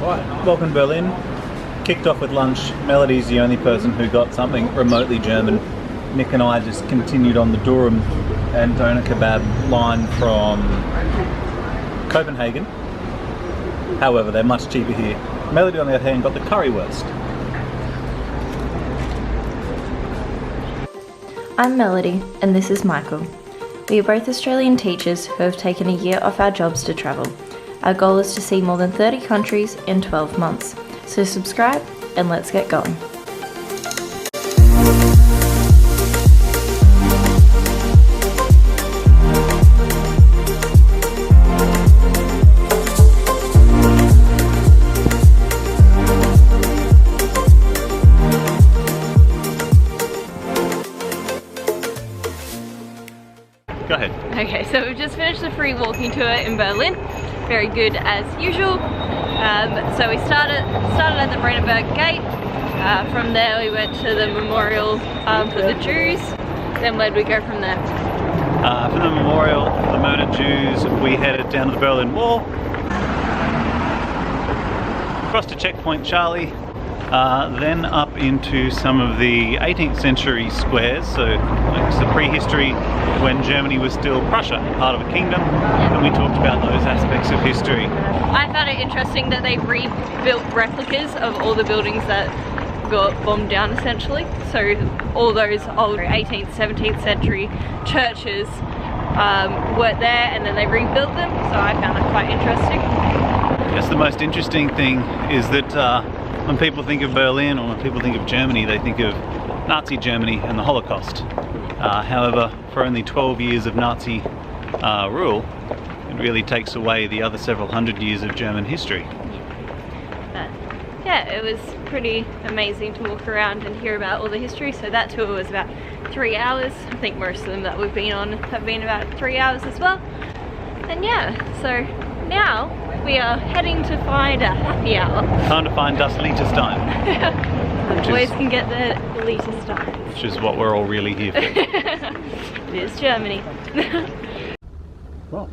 Right, welcome to Berlin. Kicked off with lunch. Melody's the only person who got something remotely German. Nick and I just continued on the Durum and doner kebab line from Copenhagen. However, they're much cheaper here. Melody on the other hand got the currywurst. I'm Melody and this is Michael. We are both Australian teachers who have taken a year off our jobs to travel. Our goal is to see more than 30 countries in 12 months. So subscribe and let's get going. Go ahead. Okay, so we've just finished the free walking tour in Berlin. Very good as usual. So we started at the Brandenburg Gate. From there we went to the memorial for the Jews. Then where'd we go from there? From the memorial for the murdered Jews, we headed down to the Berlin Wall. Across to Checkpoint Charlie. Then up into some of the 18th century squares, so it's the prehistory when Germany was still Prussia, part of a kingdom, and we talked about those aspects of history. I found it interesting that they rebuilt replicas of all the buildings that got bombed down essentially, so all those old 18th, 17th century churches were there and then they rebuilt them, so I found that quite interesting. Yes, the most interesting thing is that when people think of Berlin or when people think of Germany, they think of Nazi Germany and the Holocaust. However, for only 12 years of Nazi rule, it really takes away the other several hundred years of German history. Yeah, it was pretty amazing to walk around and hear about all the history. So that tour was about 3 hours. I think most of them that we've been on have been about 3 hours as well. And yeah, so now we are heading to find a happy hour. Time to find Das Litre Stein. The boys can get the litre steins. Which is what we're all really here for. It is Germany. Well.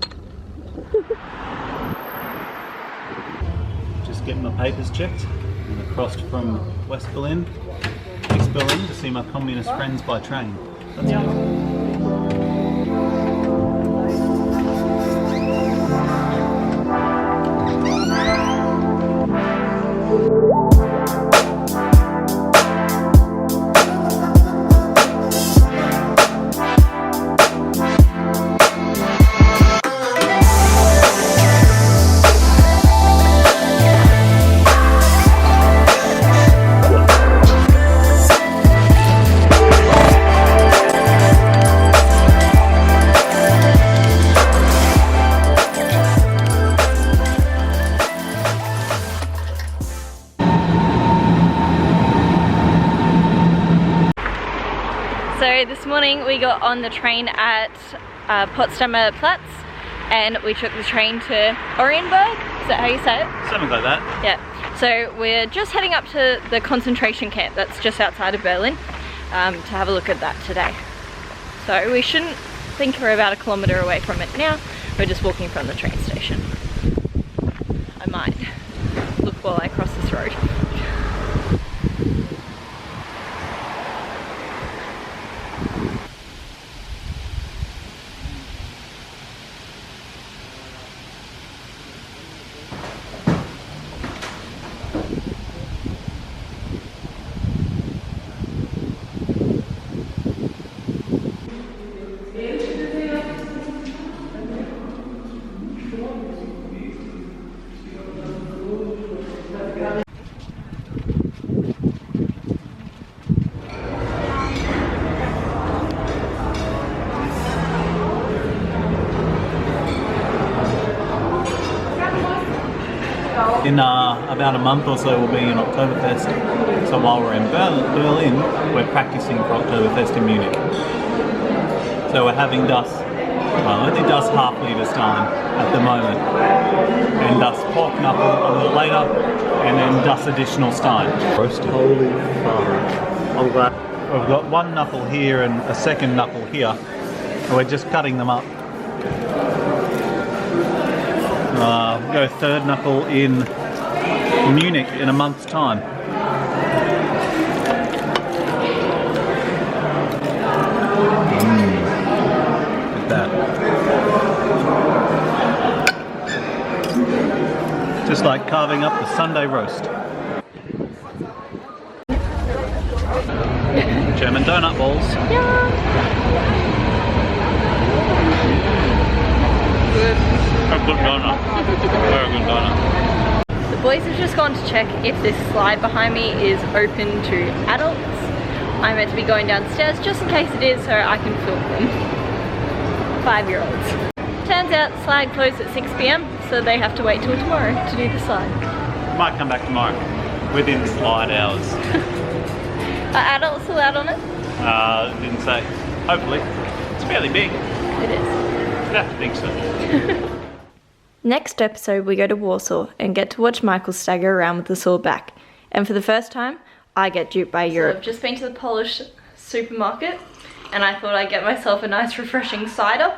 Just getting my papers checked and across from West Berlin, East Berlin to see my communist friends by train. Let's go. So this morning we got on the train at Potsdamer Platz and we took the train to Orienburg. Is that how you say it? Something like that. Yeah. So we're just heading up to the concentration camp that's just outside of Berlin to have a look at that today. So we shouldn't think we're about 1 kilometre away from it now. We're just walking from the train station. I might look while I cross this road. In about a month or so we'll be in Oktoberfest, so while we're in Berlin we're practicing for Oktoberfest in Munich. So we're having only Das half litre Stein at the moment, and Das pork knuckle a little later, and then Das additional Stein. Roasted. Holy fuck. I'm glad. We've got one knuckle here and a second knuckle here, and we're just cutting them up. Go third knuckle in Munich in a month's time. Look at that. Just like carving up the Sunday roast. German donut balls. Good. A good donut. Very good donut. The boys have just gone to check if this slide behind me is open to adults. I'm meant to be going downstairs just in case it is so I can film them. 5-year-olds. Turns out the slide closed at 6 PM, so they have to wait till tomorrow to do the slide. Might come back tomorrow. Within slide hours. Are adults allowed on it? Didn't say. Hopefully. It's fairly big. It is. I'd have to think so. Next episode, we go to Warsaw and get to watch Michael stagger around with a sore back. And for the first time, I get duped by Europe. So I've just been to the Polish supermarket and I thought I'd get myself a nice refreshing cider.